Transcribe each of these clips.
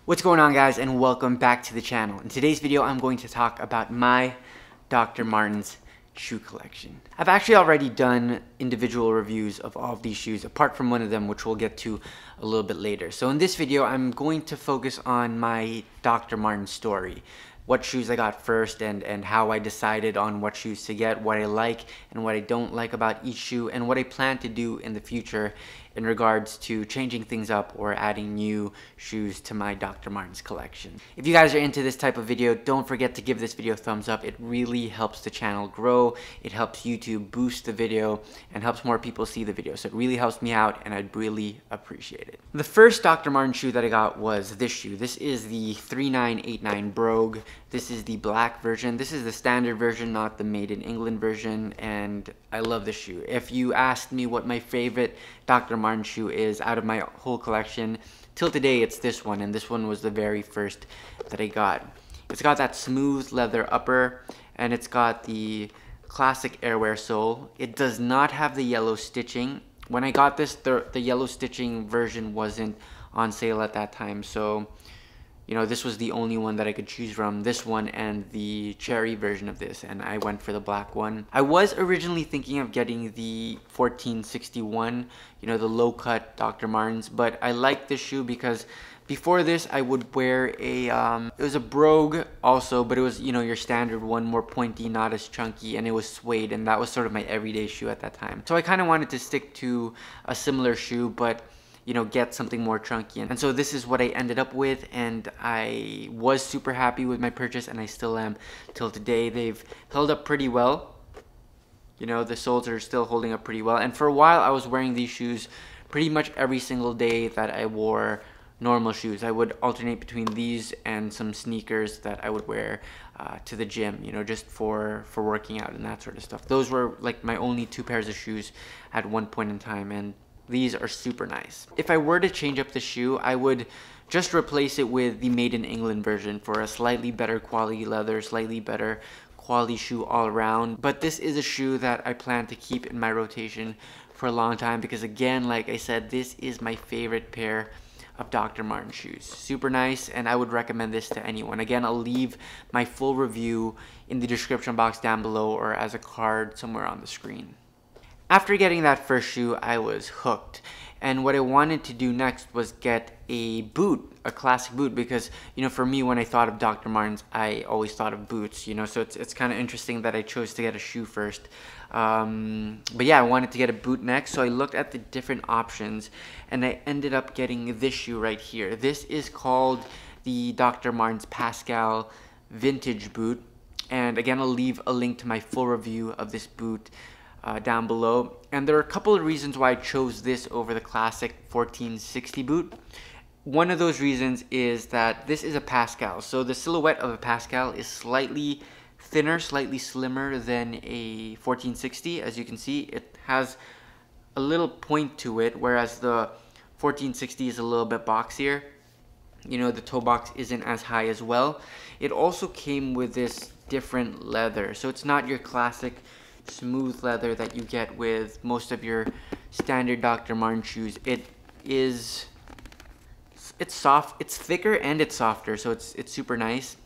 What's going on, guys, and welcome back to the channel. In today's video, I'm going to talk about my Dr. Martens shoe collection. I've actually already done individual reviews of all of these shoes, apart from one of them, which we'll get to a little bit later. So in this video, I'm going to focus on my Dr. Martens story. What shoes I got first and how I decided on what shoes to get, what I like and what I don't like about each shoe, and what I plan to do in the future in regards to changing things up or adding new shoes to my Dr. Martens collection. If you guys are into this type of video, don't forget to give this video a thumbs up. It really helps the channel grow. It helps YouTube boost the video and helps more people see the video. So it really helps me out and I'd really appreciate it. The first Dr. Martens shoe that I got was this shoe. This is the 3989 Brogue. This is the black version. This is the standard version, not the made in England version, and I love this shoe. If you asked me what my favorite Dr. Martens shoe is out of my whole collection, till today it's this one, and this one was the very first that I got. It's got that smooth leather upper, and it's got the classic airwear sole. It does not have the yellow stitching. When I got this, the yellow stitching version wasn't on sale at that time, so you know, this was the only one that I could choose from, this one and the cherry version of this, and I went for the black one. I was originally thinking of getting the 1461, you know, the low-cut Dr. Martens, but I like this shoe because before this I would wear a, it was a Brogue also, but it was, you know, your standard one, more pointy, not as chunky, and it was suede, and that was sort of my everyday shoe at that time. So I kind of wanted to stick to a similar shoe, but you know, get something more chunky. And so this is what I ended up with, and I was super happy with my purchase, and I still am till today. They've held up pretty well. You know, the soles are still holding up pretty well. And for a while, I was wearing these shoes pretty much every single day that I wore normal shoes. I would alternate between these and some sneakers that I would wear to the gym, you know, just for working out and that sort of stuff. Those were like my only two pairs of shoes at one point in time, and these are super nice. If I were to change up the shoe, I would just replace it with the made in England version for a slightly better quality leather, slightly better quality shoe all around. But this is a shoe that I plan to keep in my rotation for a long time because, again, like I said, this is my favorite pair of Dr. Martens shoes. Super nice, and I would recommend this to anyone. Again, I'll leave my full review in the description box down below or as a card somewhere on the screen. After getting that first shoe, I was hooked. And what I wanted to do next was get a boot, a classic boot, because, you know, for me, when I thought of Dr. Martens, I always thought of boots, you know, so it's kind of interesting that I chose to get a shoe first. But yeah, I wanted to get a boot next, so I looked at the different options, and I ended up getting this shoe right here. This is called the Dr. Martens Pascal Vintage Boot, and again, I'll leave a link to my full review of this boot down below. And there are a couple of reasons why I chose this over the classic 1460 boot. One of those reasons is that this is a Pascal, so the silhouette of a Pascal is slightly thinner, slightly slimmer than a 1460. As you can see, it has a little point to it, whereas the 1460 is a little bit boxier. You know, the toe box isn't as high as well. It also came with this different leather, so it's not your classic smooth leather that you get with most of your standard Dr. Martens shoes. It's soft, it's thicker and it's softer, so it's super nice.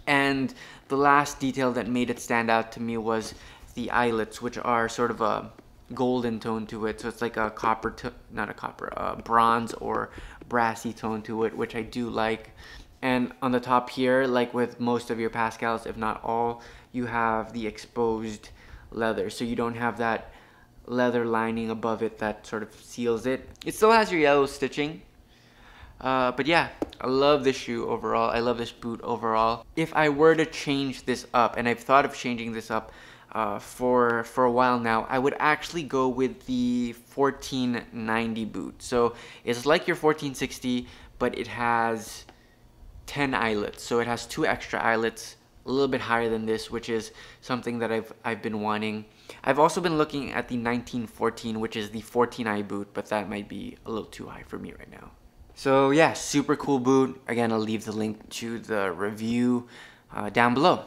And the last detail that made it stand out to me was the eyelets, which are sort of a golden tone to it, so it's like a bronze or brassy tone to it, which I do like. And on the top here, like with most of your Pascals, if not all, you have the exposed leather, so you don't have that leather lining above it that sort of seals it. It still has your yellow stitching, but yeah, I love this shoe overall. I love this boot overall. If I were to change this up, and I've thought of changing this up for a while now, I would actually go with the 1490 boot. So it's like your 1460, but it has 10 eyelets, so it has 2 extra eyelets, a little bit higher than this, which is something that I've been wanting. I've also been looking at the 1914, which is the 14i boot, but that might be a little too high for me right now. So yeah, super cool boot. Again, I'll leave the link to the review down below.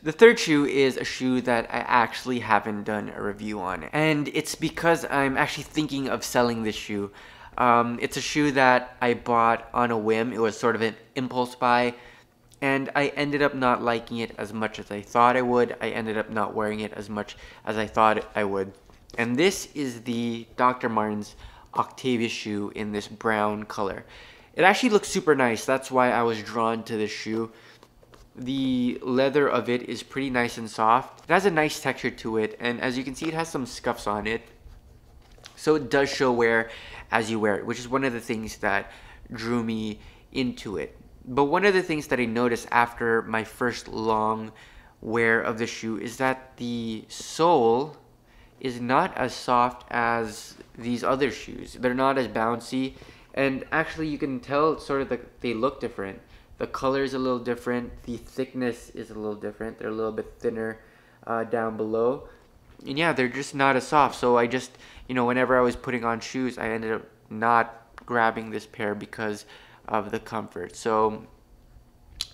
The third shoe is a shoe that I actually haven't done a review on, and it's because I'm actually thinking of selling this shoe. It's a shoe that I bought on a whim. It was sort of an impulse buy, and I ended up not liking it as much as I thought I would. I ended up not wearing it as much as I thought I would. And this is the Dr. Martens Octauius shoe in this brown color. It actually looks super nice. That's why I was drawn to this shoe. The leather of it is pretty nice and soft. It has a nice texture to it, and as you can see, it has some scuffs on it. So it does show wear as you wear it, which is one of the things that drew me into it. But one of the things that I noticed after my first long wear of the shoe is that the sole is not as soft as these other shoes. They're not as bouncy, and actually you can tell sort of that they look different. The color is a little different. The thickness is a little different. They're a little bit thinner down below. And yeah, they're just not as soft. So I just, whenever I was putting on shoes, I ended up not grabbing this pair because of the comfort. So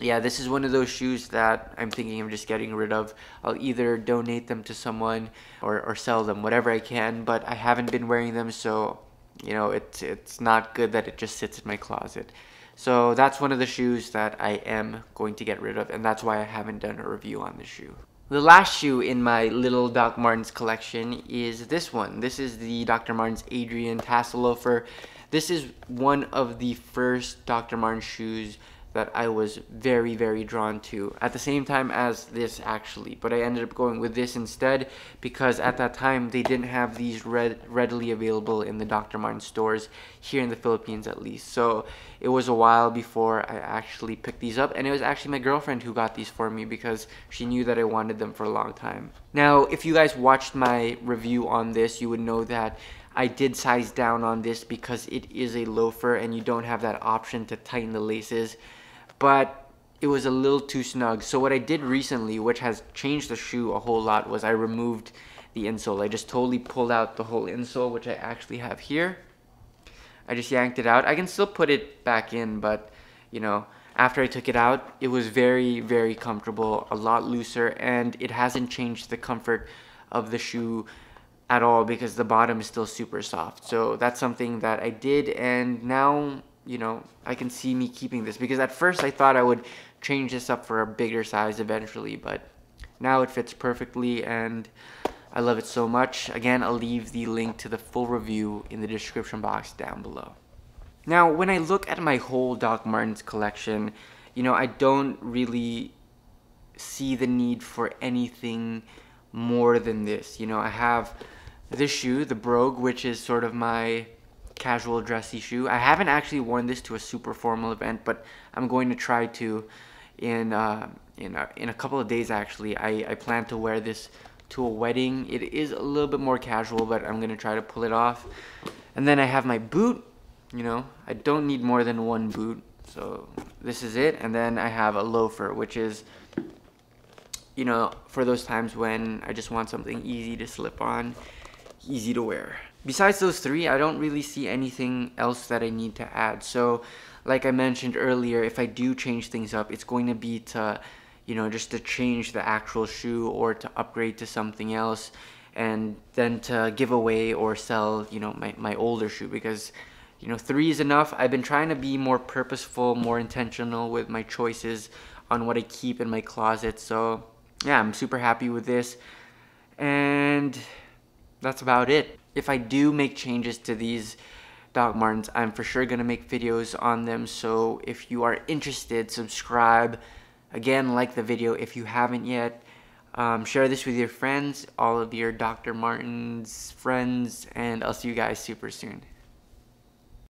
yeah, this is one of those shoes that I'm thinking of just getting rid of. I'll either donate them to someone or sell them, whatever I can. But I haven't been wearing them, so it's not good that it just sits in my closet. So that's one of the shoes that I am going to get rid of, and that's why I haven't done a review on the shoe. The last shoe in my little Doc Martens collection is this one. This is the Dr. Martens Adrian Tassel loafer. This is one of the first Dr. Martens shoes that I was very, very drawn to, at the same time as this actually, but I ended up going with this instead because at that time they didn't have these readily available in the Dr. Martens stores here in the Philippines, at least. So it was a while before I actually picked these up, and it was actually my girlfriend who got these for me because she knew that I wanted them for a long time. Now, if you guys watched my review on this, you would know that I did size down on this because it is a loafer and you don't have that option to tighten the laces, but it was a little too snug. So what I did recently, which has changed the shoe a whole lot, was I removed the insole. I just totally pulled out the whole insole, which I actually have here. I just yanked it out. I can still put it back in, but after I took it out, it was very, very comfortable, a lot looser, and it hasn't changed the comfort of the shoe at all because the bottom is still super soft. So that's something that I did, and now I can see me keeping this, because at first I thought I would change this up for a bigger size eventually, but now it fits perfectly and I love it so much. Again, I'll leave the link to the full review in the description box down below. Now, when I look at my whole Doc Martens collection, I don't really see the need for anything more than this. I have this shoe, the Brogue, which is sort of my casual dressy shoe. I haven't actually worn this to a super formal event, but I'm going to try to in a couple of days. Actually, I plan to wear this to a wedding. It is a little bit more casual, but I'm gonna try to pull it off. And then I have my boot. I don't need more than one boot, so this is it. And then I have a loafer, which is for those times when I just want something easy to slip on, easy to wear. Besides those three, I don't really see anything else that I need to add. So like I mentioned earlier, if I do change things up, it's going to be to just to change the actual shoe or to upgrade to something else, and then to give away or sell my older shoe, because 3 is enough. I've been trying to be more purposeful, more intentional with my choices on what I keep in my closet. So yeah, I'm super happy with this, and that's about it. If I do make changes to these Doc Martens, I'm for sure gonna make videos on them. So if you are interested, subscribe. Again, like the video if you haven't yet. Share this with your friends, all of your Dr. Martens friends, and I'll see you guys super soon.